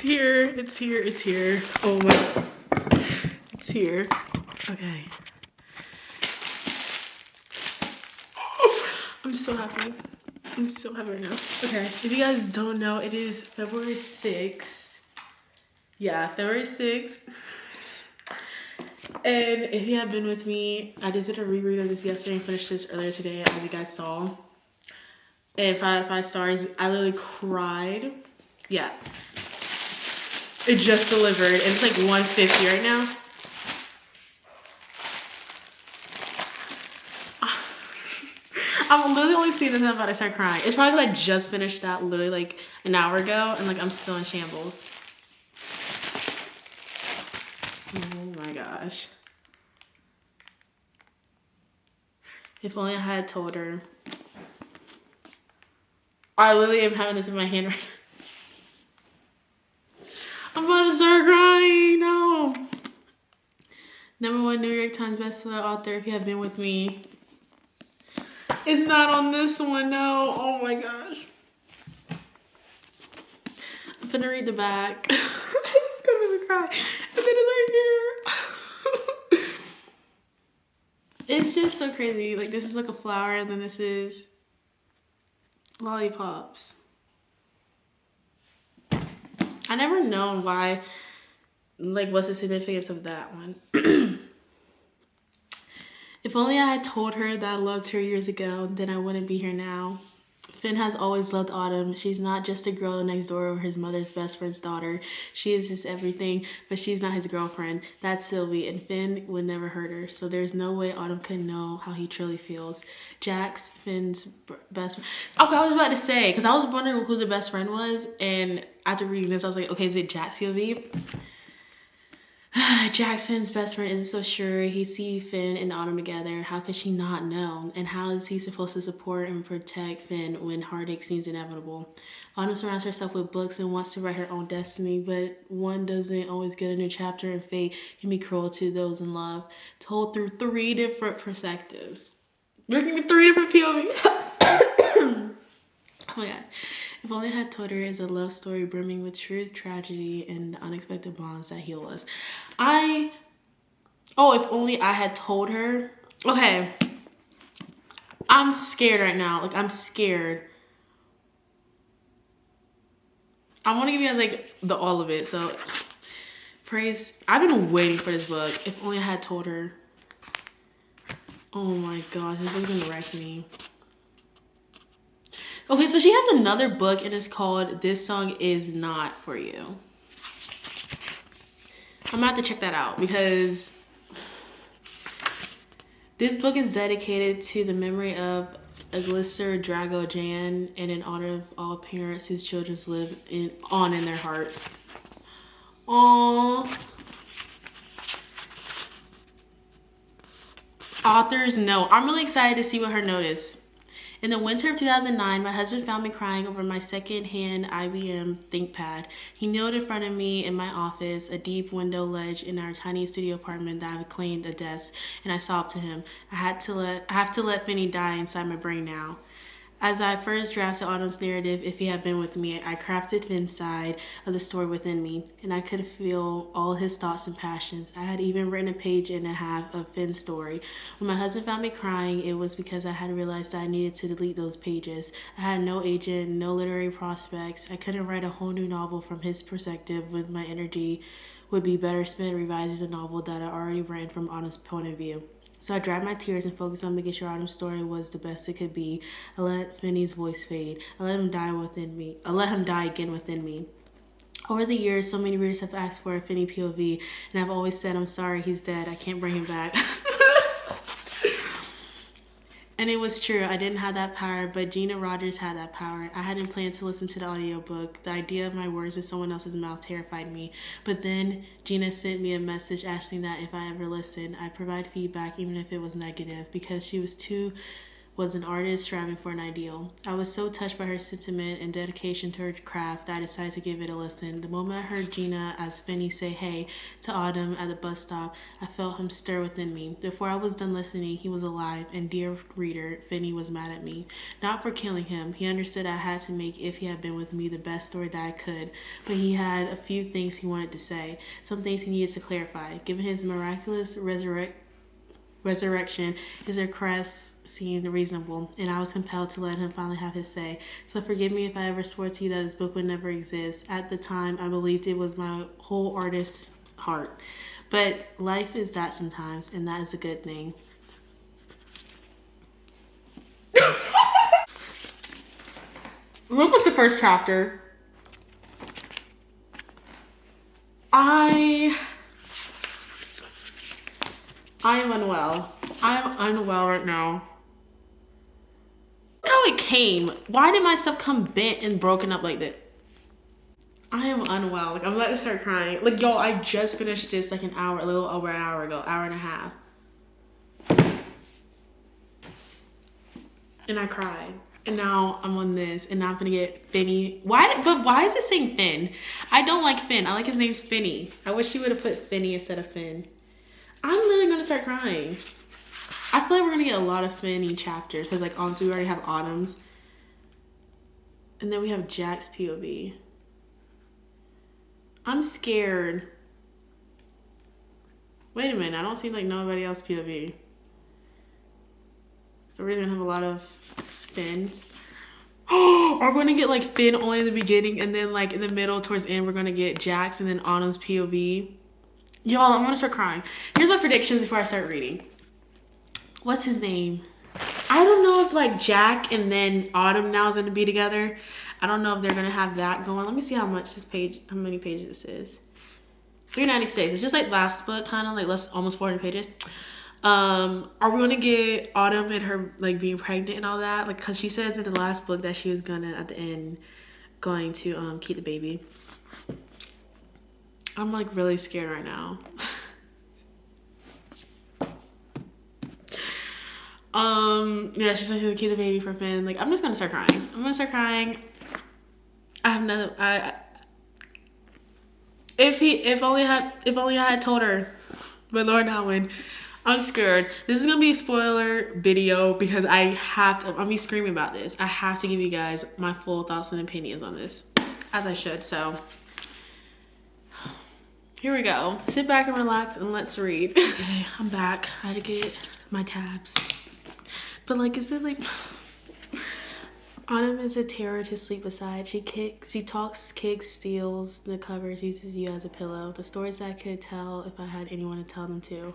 here. It's here. It's here. Oh my. It's here. Okay. I'm so happy. I'm so happy right now. Okay. If you guys don't know, it is February 6th. Yeah, February 6th. And if you have been with me, I just did a reread of this yesterday and finished this earlier today, as you guys saw. And 5 out of 5 stars. I literally cried. Yeah. It just delivered. And it's like 150 right now. I'm literally only seeing this and I'm about to start crying. It's probably because I just finished that literally like an hour ago. And like I'm still in shambles. Oh my gosh. If only I had told her. I literally am having this in my hand right now. I'm about to start crying. No. #1 New York Times bestseller author, If You Have Been With Me. It's not on this one, no. Oh my gosh. I'm finna read the back. It's gonna make me cry. And then it's right here. It's just so crazy. Like, this is like a flower, and then this is lollipops. I never known why, like, what's the significance of that one. If only I had told her that I loved her years ago, then I wouldn't be here now. Finn has always loved Autumn. She's not just a girl next door or his mother's best friend's daughter. She is his everything, but she's not his girlfriend. That's Sylvie, and Finn would never hurt her, so there's no way Autumn could know how he truly feels. Jax, Finn's best friend. Okay, I was about to say, because I was wondering who the best friend was, and after reading this, I was like, okay, is it Jax, Sylvie? Jax, Finn's best friend, isn't so sure he sees Finn and Autumn together. How could she not know? And how is he supposed to support and protect Finn when heartache seems inevitable? Autumn surrounds herself with books and wants to write her own destiny, but one doesn't always get a new chapter, and fate can be cruel to those in love. Told through 3 different perspectives. There can be 3 different POVs. Oh my god. If Only I Had Told Her is a love story brimming with truth, tragedy, and the unexpected bonds that heal us. If only I had told her. Okay. I'm scared right now. Like, I'm scared. I want to give you guys, like, all of it. So, praise. I've been waiting for this book. If Only I Had Told Her. Oh my gosh. This book's gonna wreck me. Okay, so she has another book, and it's called This Song Is Not For You. I'm gonna have to check that out, because this book is dedicated to the memory of Aglister Drago-Jan and in honor of all parents whose children live in their hearts. Aww. Author's note. I'm really excited to see what her note is. In the winter of 2009, my husband found me crying over my second-hand IBM ThinkPad. He kneeled in front of me in my office, a deep window ledge in our tiny studio apartment that I've claimed a desk, and I sobbed to him. I have to let Finny die inside my brain now. As I first drafted Autumn's narrative, If He Had Been With Me, I crafted Finn's side of the story within me, and I could feel all his thoughts and passions. I had even written a page and a half of Finn's story. When my husband found me crying, it was because I had realized that I needed to delete those pages. I had no agent, no literary prospects. I couldn't write a whole new novel from his perspective when my energy would be better spent revising the novel that I already ran from Autumn's point of view. So I dried my tears and focused on making sure Autumn's story was the best it could be. I let Finny's voice fade. I let him die again within me. Over the years, so many readers have asked for a Finny POV, and I've always said, I'm sorry, he's dead. I can't bring him back. And it was true. I didn't have that power, but Gina Rogers had that power. I hadn't planned to listen to the audiobook. The idea of my words in someone else's mouth terrified me. But then Gina sent me a message asking that if I ever listened, I'd provide feedback even if it was negative, because she was was an artist striving for an ideal. I was so touched by her sentiment and dedication to her craft that I decided to give it a listen. The moment I heard Gina as Finney say hey to Autumn at the bus stop, I felt him stir within me. Before I was done listening, he was alive, and dear reader, Finney was mad at me. Not for killing him. He understood I had to make If He Had Been With Me the best story that I could, but he had a few things he wanted to say, some things he needed to clarify. Given his miraculous resurrection, his request seemed reasonable, and I was compelled to let him finally have his say. So forgive me if I ever swore to you that this book would never exist. At the time, I believed it was my whole artist's heart. But life is that sometimes, and that is a good thing. What was the first chapter? I am unwell. I'm unwell right now. Look how it came. Why did my stuff come bent and broken up like that? I am unwell. Like, I'm about to start crying. Like, y'all, I just finished this like a little over an hour ago, hour and a half. And I cried. And now I'm on this, and now I'm gonna get Finney. Why is it saying Finn? I don't like Finn. I like his name's Finney. I wish he would have put Finney instead of Finn. I'm literally gonna start crying. I feel like we're gonna get a lot of Finney chapters because, like, honestly, we already have Autumn's, and then we have Jack's POV. I'm scared. Wait a minute, I don't see like nobody else POV. So we're gonna have a lot of Finn. Oh, are we gonna get like Finn only in the beginning, and then like in the middle towards the end we're gonna get Jax and then Autumn's POV? Y'all, I'm gonna start crying. Here's my predictions before I start reading. What's his name? I don't know if like Jack and then Autumn now is gonna be together. I don't know if they're gonna have that going. Let me see how many pages this is. 396. It's just like last book, kind of like almost 400 pages. Are we gonna get Autumn and her like being pregnant and all that? Like, cause she says in the last book that she was gonna at the end going to keep the baby. I'm like really scared right now. Yeah, she said she would keep the baby for Finn. Like, I'm just gonna start crying. I'm gonna start crying. I have nothing. If only I had told her. But Lord Alwyn, I'm scared. This is gonna be a spoiler video because I'm be screaming about this. I have to give you guys my full thoughts and opinions on this, as I should. So here we go. Sit back and relax and let's read. Okay, I'm back. I had to get my tabs. But like, is it like Autumn is a terror to sleep beside. She talks, kicks, steals the covers, uses you as a pillow. The stories I could tell if I had anyone to tell them to.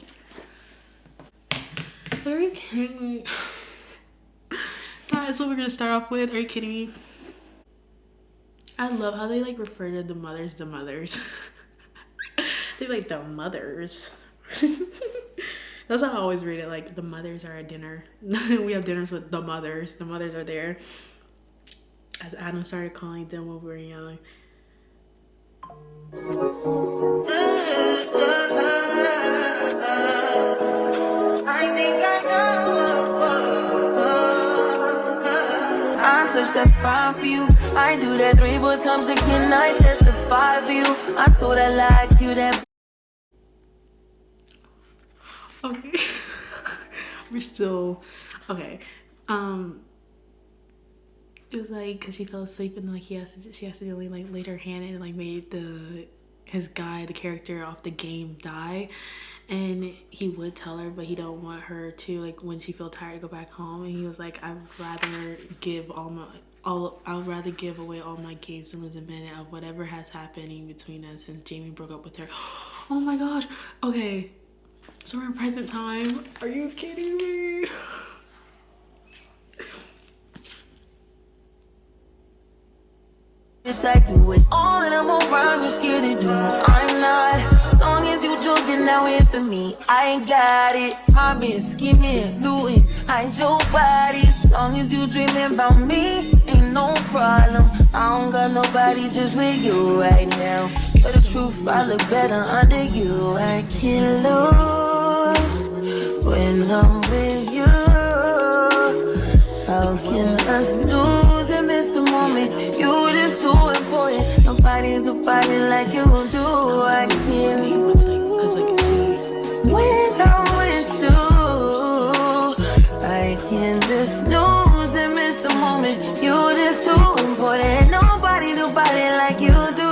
Are you kidding me? That is what we're gonna start off with. Are you kidding me? I love how they like refer to the mothers. They're like the mothers. That's how I always read it. Like, the mothers are at dinner. We have dinners with the mothers. The mothers are there. As Adam started calling them when we were young. I touch that 5 for you. I do that 3 more times again. I testify for you. I told I like you that. Okay. We're still okay. It was like because she fell asleep and like she accidentally like laid her hand in and like made the character off the game die, and he would tell her but he don't want her to, like, when she feel tired, to go back home. And he was like, I'd rather give away all my games than lose a minute of whatever has happening between us since Jamie broke up with her. Oh my gosh. Okay, so we're in present time. Are you kidding me? It's like do it all and I'm around, you scared to do. I'm not. As long as you joking now in for me, I ain't got it. I've been scheming, looting, hide your body. As long as you dreaming about me, ain't no problem. I don't got nobody just with you right now. But the truth, I look better under you. I can't lose when I'm with you. How can us lose and miss the moment? You just too important. Nobody do body like you do. I can't when I'm with you. I can just lose and miss the moment. You just too important. Nobody do body like you do.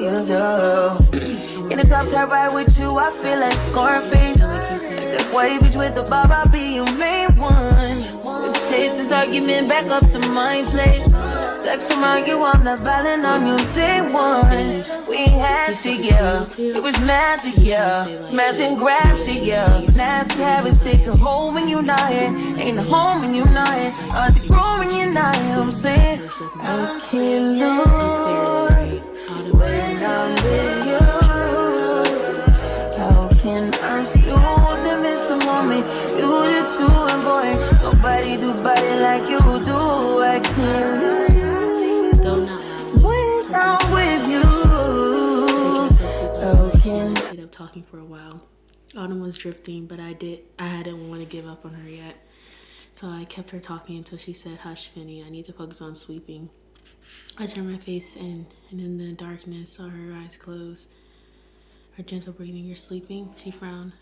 You do. In the top top ride with you, I feel like Scarface. That white bitch with the bob, I'll be your main one. Let's take this argument back up to my place. Sex remind you I'm not violent, I'm your day one. We had shit, yeah. It was magic, yeah. Smash and grab shit, yeah. Nasty habits take a hold when you're not here. Ain't a home when you're not here. Hard to grow when you're not here. I'm saying I can't lose when I'm with you. How can I lose and miss the moment? You just too important. Nobody do body like you do. I can't lose when I'm with you. How can I ended up talking for a while. Autumn was drifting, but I didn't want to give up on her yet. So I kept her talking until she said, "Hush, Finny, I need to focus on sleeping." I turned my face in, and in the darkness saw her eyes close. Her gentle breathing. "You're sleeping?" She frowned.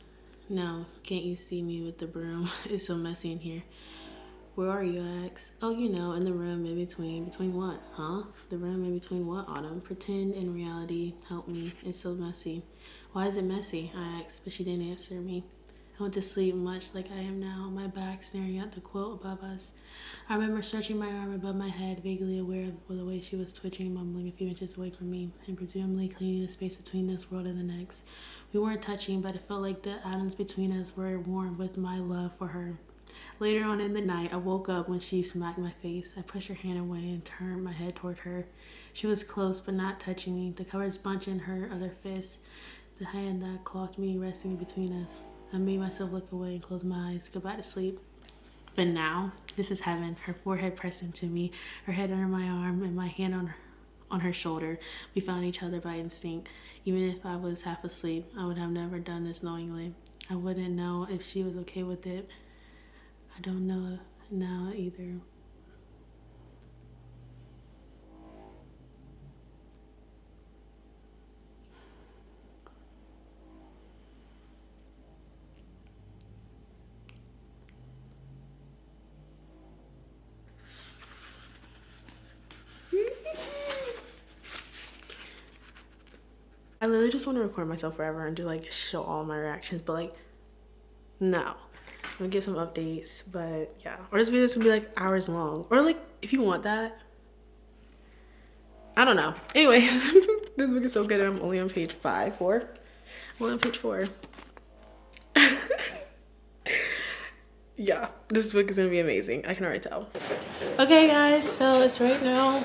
"No, can't you see me with the broom? It's so messy in here." "Where are you?" I asked. "Oh, you know, in the room in between." "Between what?" "Huh? The room in between what, Autumn?" "Pretend in reality. Help me. It's so messy." "Why is it messy?" I asked, but she didn't answer me. I went to sleep much like I am now, my back staring at the quilt above us. I remember stretching my arm above my head, vaguely aware of the way she was twitching, mumbling a few inches away from me, and presumably cleaning the space between this world and the next. We weren't touching, but it felt like the atoms between us were warm with my love for her. Later on in the night, I woke up when she smacked my face. I pushed her hand away and turned my head toward her. She was close, but not touching me, the covers bunched in her other fist, the hand that clocked me resting between us. I made myself look away and close my eyes. Go back to sleep. But now, this is heaven. Her forehead pressed into me, her head under my arm, and my hand on her shoulder. We found each other by instinct. Even if I was half asleep, I would have never done this knowingly. I wouldn't know if she was okay with it. I don't know now either. I literally just want to record myself forever and do like show all my reactions, but like no. I'm gonna give some updates, but yeah. Or this video's gonna be like hours long. Or like if you want that. I don't know. Anyways, this book is so good. I'm only on page 4. I'm only on page 4. Yeah, this book is gonna be amazing. I can already tell. Okay guys, so it's right now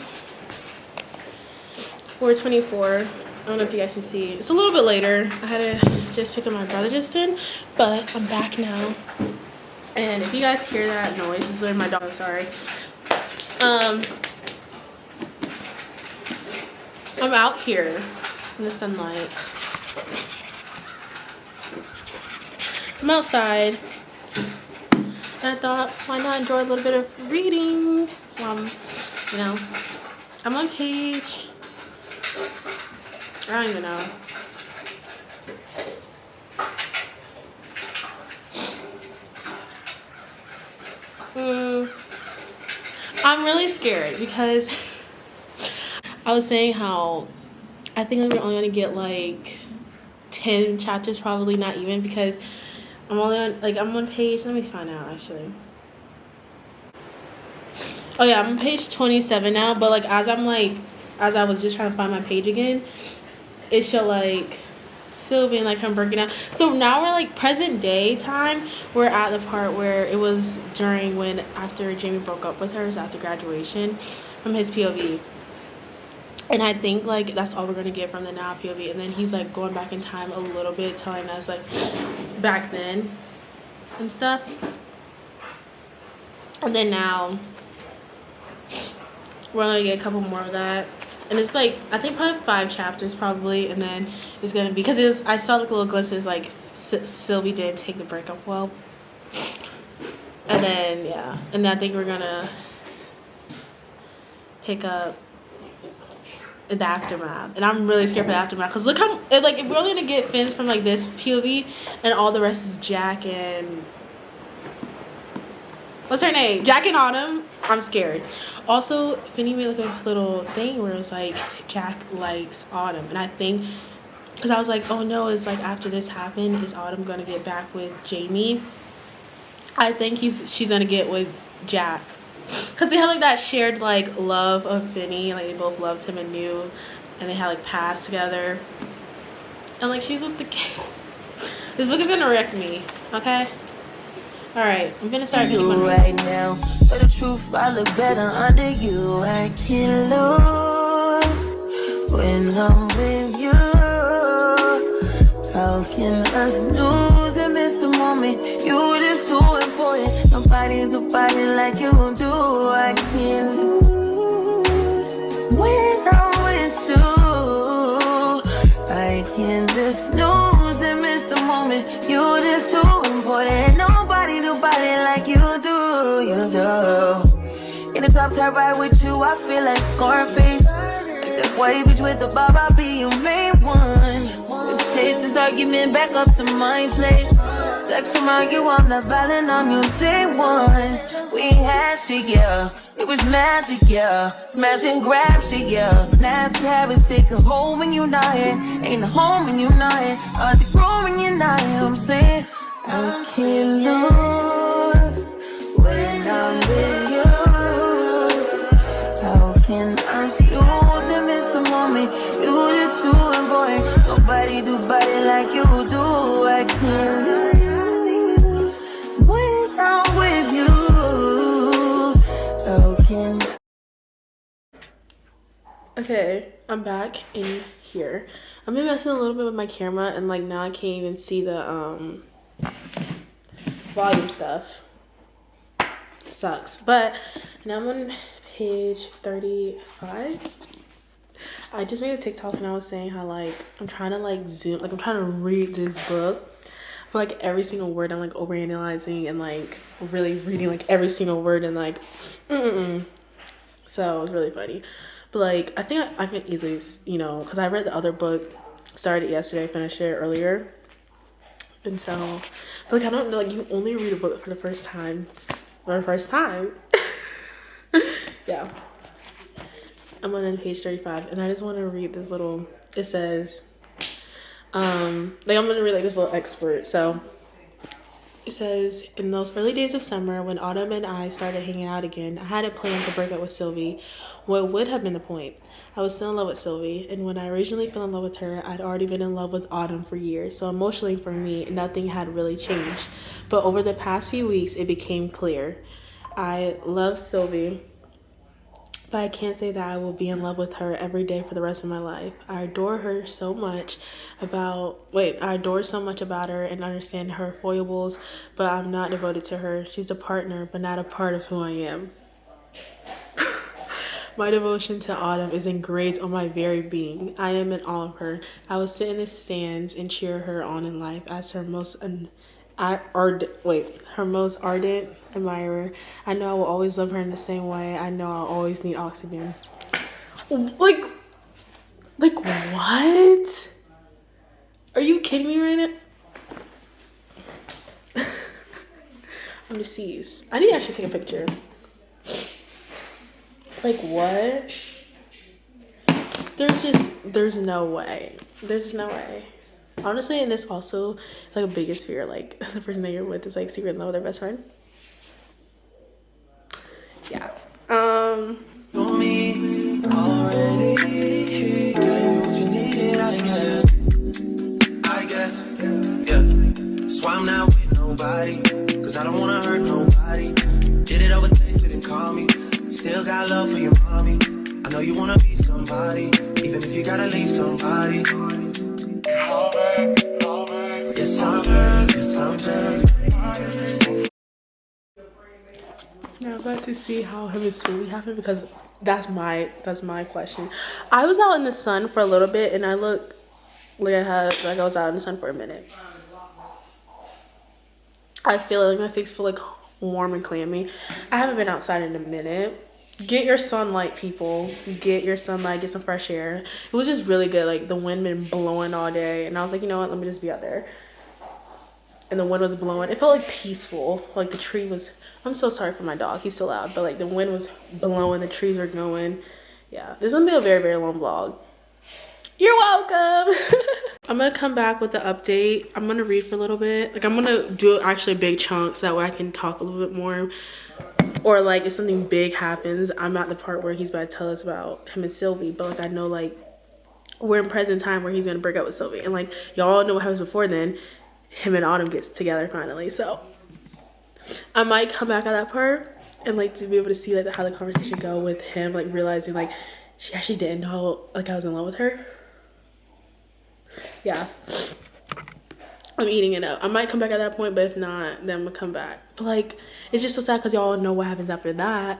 4:24. I don't know if you guys can see. It's a little bit later. I had to just pick up my brother Justin, but I'm back now. And if you guys hear that noise, this is literally my dog. I'm sorry. I'm out here in the sunlight. I'm outside. And I thought, why not enjoy a little bit of reading? You know, I'm on page, I don't even know. I'm really scared because I was saying how I think we're only gonna get like 10 chapters, probably not even, because I'm only on I'm on page, let me find out actually. Oh yeah, I'm on page 27 now, but like as I was just trying to find my page again, it showed like still being like I'm breaking out. So now we're like present day time. We're at the part where it was during when after Jamie broke up with her, so after graduation, from his POV. And I think like that's all we're gonna get from the now POV, and then he's like going back in time a little bit, telling us like back then and stuff. And then now we're gonna get a couple more of that. And it's like, I think probably 5 chapters probably, and then it's gonna be, because I saw like little glimpses like Sylvie didn't take the breakup well. And then, yeah, and then I think we're gonna hiccup in the aftermath, and I'm really scared for the aftermath because look how like if we're only gonna get Finn's from like this POV and all the rest is Jack and what's her name, Jack and Autumn. I'm scared. Also, Finny made like a little thing where it was like Jack likes Autumn, and I think because I was like, oh no, it's like after this happened, is Autumn gonna get back with Jamie? I think she's gonna get with Jack. Because they had like that shared like love of Finny, like they both loved him and knew, and they had like past together, and like she's with the kid. This book is gonna wreck me, okay? All right, I'm gonna start you right now. For the truth, I look better under you. I can't lose when I'm with you. How can us lose and miss the moment? You just too important. Nobody do body like you do. I can't lose when I'm with you. I can't just lose and miss the moment. You just too important. Nobody do body like you do. You do. In the top tier right with you, I feel like Scarface. Like that white bitch with the bob, I'll be your main one. Let's take this argument back up to my place. Sex remind you I'm not violent on you day one. We had shit, yeah. It was magic, yeah. Smash and grab shit, yeah. Nasty habits take a hold when you're not here. Ain't a home when you're not here. Are they grow when you're not here? I'm saying I can't lose when I'm with you. How can I lose and miss the moment? You just too important. Nobody do body like you do. I can't lose when I'm with you. How can... Okay, I'm back in here. I've been messing a little bit with my camera, and like now I can't even see the volume stuff. Sucks. But now I'm on page 35. I just made a TikTok and I was saying how like I'm trying to like zoom, like I'm trying to read this book, but like every single word I'm like overanalyzing and like really reading like every single word and like so it was really funny. But like I think I can easily, you know, because I read the other book, started yesterday, finished it earlier, and so but like I don't know, like you only read a book for the first time yeah. I'm on page 35 and I just want to read this little, it says like I'm gonna read like this little excerpt. So it says, in those early days of summer when Autumn and I started hanging out again, I had a plan to break up with Sylvie. What would have been the point? I was still in love with Sylvie, and when I originally fell in love with her, I'd already been in love with Autumn for years, so emotionally for me nothing had really changed. But over the past few weeks it became clear. I love Sylvie, but I can't say that I will be in love with her every day for the rest of my life. I adore so much about her and understand her foibles, but I'm not devoted to her. She's a partner, but not a part of who I am. My devotion to Autumn is engraved on my very being. I am in awe of her. I will sit in the stands and cheer her on in life as her most ardent admirer. I know I will always love her in the same way. I know I'll always need oxygen. Like what? Are you kidding me right now? I'm deceased. I need to actually take a picture. Like what? There's no way. There's just no way. Honestly, and this also is like a biggest fear. Like the person that you're with is like secret in love with their best friend. Yeah. Me already, girl, what you needed, I guess, yeah. So I'm not with nobody, cause I don't wanna hurt nobody. Did it over, tasted and call me. Still got love for your mommy. I know you wanna be somebody, even if you gotta leave somebody. Yes, I'm ready, yes, I'm ready. Now I'm about to see how him and Sylvie happen, because that's my question. I was out in the sun for a little bit and I looked like I was out in the sun for a minute. I feel like my face feel like warm and clammy. I haven't been outside in a minute. Get your sunlight, people. Get your sunlight, get some fresh air. It was just really good. Like, the wind been blowing all day, and I was like, you know what, let me just be out there. And the wind was blowing. It felt like peaceful. Like, the tree was, I'm so sorry for my dog, he's so loud, but like the wind was blowing, the trees were going. Yeah, this is gonna be a very, very long vlog. You're welcome. I'm gonna come back with the update. I'm gonna read for a little bit. Like, I'm gonna do actually a big chunk so that way I can talk a little bit more. Or like if something big happens, I'm at the part where he's about to tell us about him and Sylvie, but like I know like we're in present time where he's gonna break up with Sylvie, and like y'all know what happens before then. Him and Autumn gets together finally, so I might come back at that part and like to be able to see like how the conversation go with him, like realizing like she actually didn't know like I was in love with her. Yeah, I'm eating it up. I might come back at that point, but if not, then I'm gonna come back. But like, it's just so sad because y'all know what happens after that.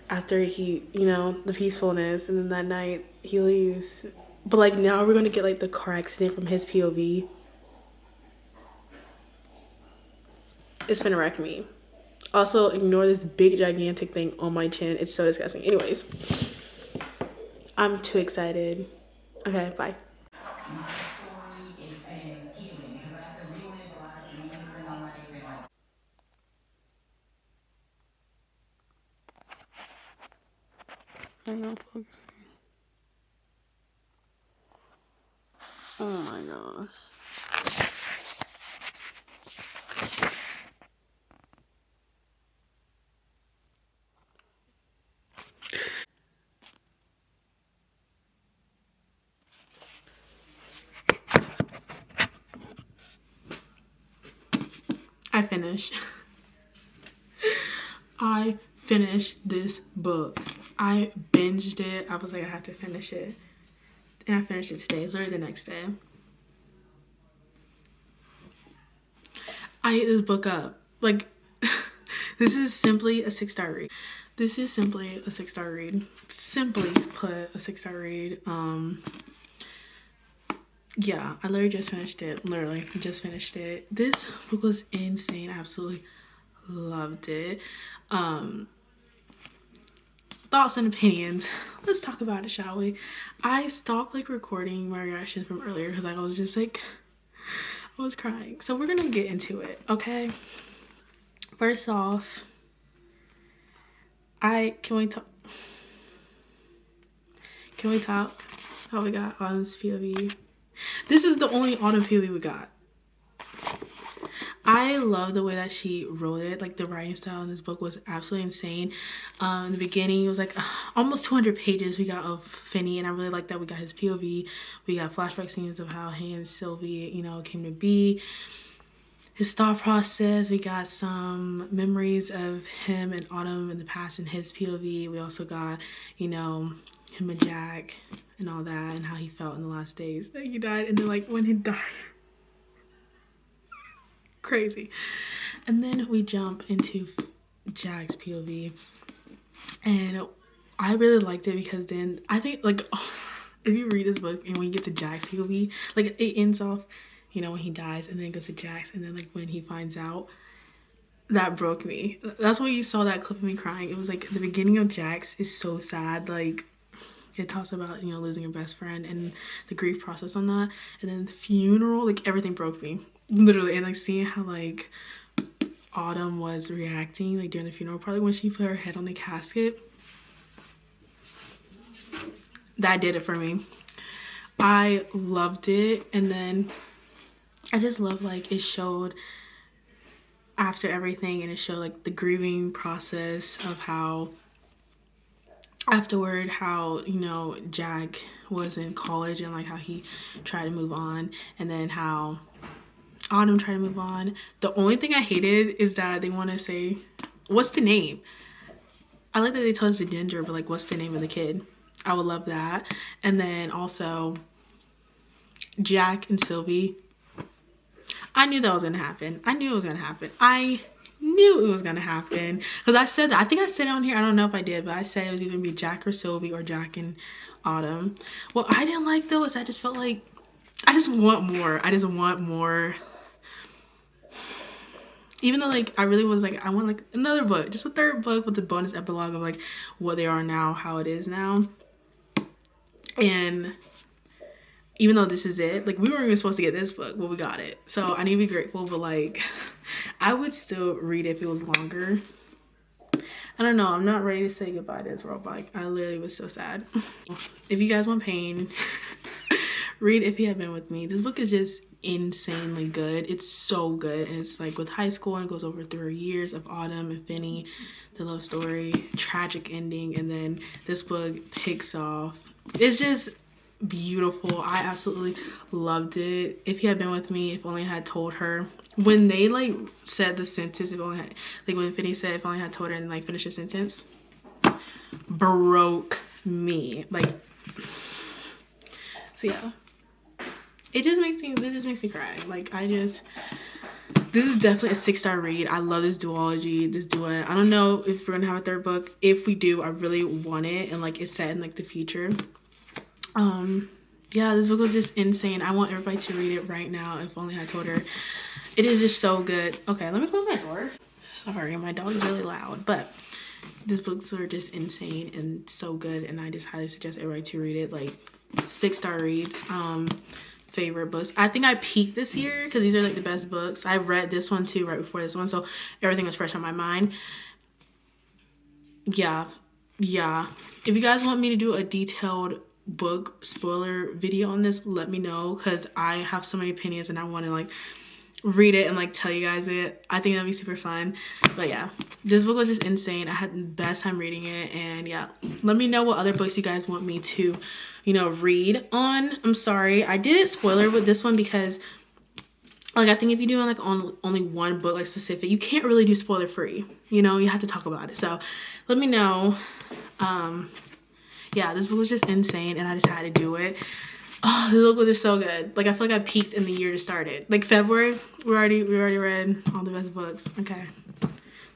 After he, you know, the peacefulness, and then that night he leaves. But like now we're gonna get like the car accident from his POV. It's finna wreck me. Also, ignore this big gigantic thing on my chin. It's so disgusting. Anyways, I'm too excited. Okay, bye. I'm not focusing. Oh my gosh. I finished. I finished this book. I binged it. I was like, I have to finish it. And I finished it today. It's literally the next day. I ate this book up. Like, this is simply a 6-star read. This is simply a 6-star read. Simply put, a 6-star read. Yeah, I literally just finished it. Literally, just finished it. This book was insane. I absolutely loved it. Thoughts and opinions. Let's talk about it, shall we? I stopped like recording my reactions from earlier because I was just like, I was crying. So we're gonna get into it, okay? First off, can we talk how we got Autumn's POV? This is the only Autumn POV we got. I love the way that she wrote it. Like, the writing style in this book was absolutely insane. In the beginning, it was like almost 200 pages we got of Finney, and I really like that we got his POV. We got flashback scenes of how he and Sylvie, you know, came to be. His thought process. We got some memories of him and Autumn in the past in his POV. We also got, you know, him and Jack and all that, and how he felt in the last days that he died, and then like when he died. Crazy. And then we jump into Jack's POV, and I really liked it because then I think like if you read this book and when you get to Jack's POV, like it ends off, you know, when he dies, and then it goes to Jack's, and then like when he finds out, that broke me. That's why you saw that clip of me crying. It was like the beginning of Jack's is so sad. Like, it talks about, you know, losing your best friend and the grief process on that, and then the funeral, like everything broke me literally. And like seeing how like Autumn was reacting like during the funeral, probably when she put her head on the casket, that did it for me. I loved it. And then I just love like it showed after everything, and it showed like the grieving process of how afterward, how, you know, Jack was in college and like how he tried to move on, and then how Autumn tried to move on. The only thing I hated is that they want to say, what's the name? I like that they told us the Ginger, but like, what's the name of the kid? I would love that. And then also Jack and Sylvie. I knew that was gonna happen. I knew it was gonna happen. I knew it was gonna happen because I said that. I think I said it on here. I don't know if I did, but I said it was either gonna be Jack or Sylvie, or Jack and Autumn. What I didn't like though is I just felt like I just want more. I just want more. even though like I really was like, I want like another book, just a third book with the bonus epilogue of like what they are now, how it is now. And even though this is it, like we weren't even supposed to get this book, but we got it. So I need to be grateful, but like I would still read it if it was longer. I don't know, I'm not ready to say goodbye to this world, but like I literally was so sad. If you guys want pain, read If You Had Been With Me. This book is just insanely good. It's so good, and it's like with high school, and it goes over 3 years of Autumn and Finney, the love story, tragic ending, and then this book picks off. It's just beautiful. I absolutely loved it. If You Had Been With Me, if only I had told her. When they like said the sentence, if only had, like when Finney said if only I had told her and like finished the sentence, broke me. Like, so yeah, it just makes me cry. Like this is definitely a 6-star read. I love this duology, this duet. I don't know if we're gonna have a third book. If we do, I really want it, and like it's set in like the future. Yeah, this book was just insane. I want everybody to read it right now. If only I told her. It is just so good. Okay, let me close my door. Sorry, my dog is really loud, but these books are just insane and so good, and I just highly suggest everybody to read it. Like 6-star reads. Favorite books. I think I peaked this year because these are like the best books. I read this one too right before this one, so everything was fresh on my mind. Yeah. If you guys want me to do a detailed book spoiler video on this, let me know, because I have so many opinions and I want to like read it and like tell you guys it. I think that'd be super fun. But yeah, this book was just insane. I had the best time reading it. And yeah, let me know what other books you guys want me to, you know, read on. I'm sorry I did it spoiler with this one because like I think if you do like on only one book like specific, you can't really do spoiler free, you know, you have to talk about it. So let me know. Yeah, this book was just insane and I just had to do it. Oh, this book was just so good. Like I feel like I peaked in the year to start it. Like February, we already read all the best books. Okay,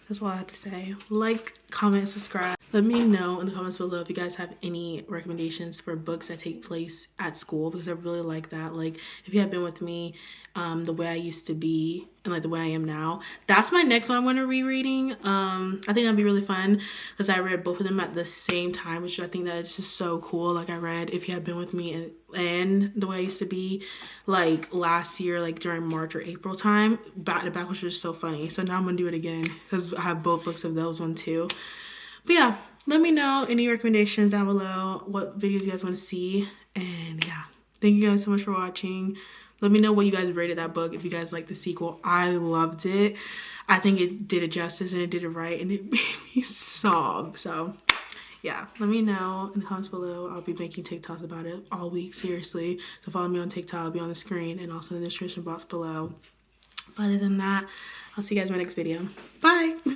that's all I have to say. Like, comment, subscribe. Let me know in the comments below if you guys have any recommendations for books that take place at school, because I really like that. Like If You Had Been With Me, The Way I Used to Be, and like The Way I Am Now. That's my next one I'm going to rereading. I think that'd be really fun because I read both of them at the same time, which I think that is just so cool. Like I read If You Had Been With Me and The Way I Used to Be like last year, like during March or April time, back to back, which was so funny. So now I'm gonna do it again because I have both books of those one too. But yeah, let me know any recommendations down below, what videos you guys want to see. And yeah, thank you guys so much for watching. Let me know what you guys rated that book, if you guys like the sequel. I loved it. I think it did it justice and it did it right, and it made me sob. So yeah, let me know in the comments below. I'll be making TikToks about it all week, seriously. So follow me on TikTok. I'll be on the screen and also in the description box below. Other than that, I'll see you guys in my next video. Bye!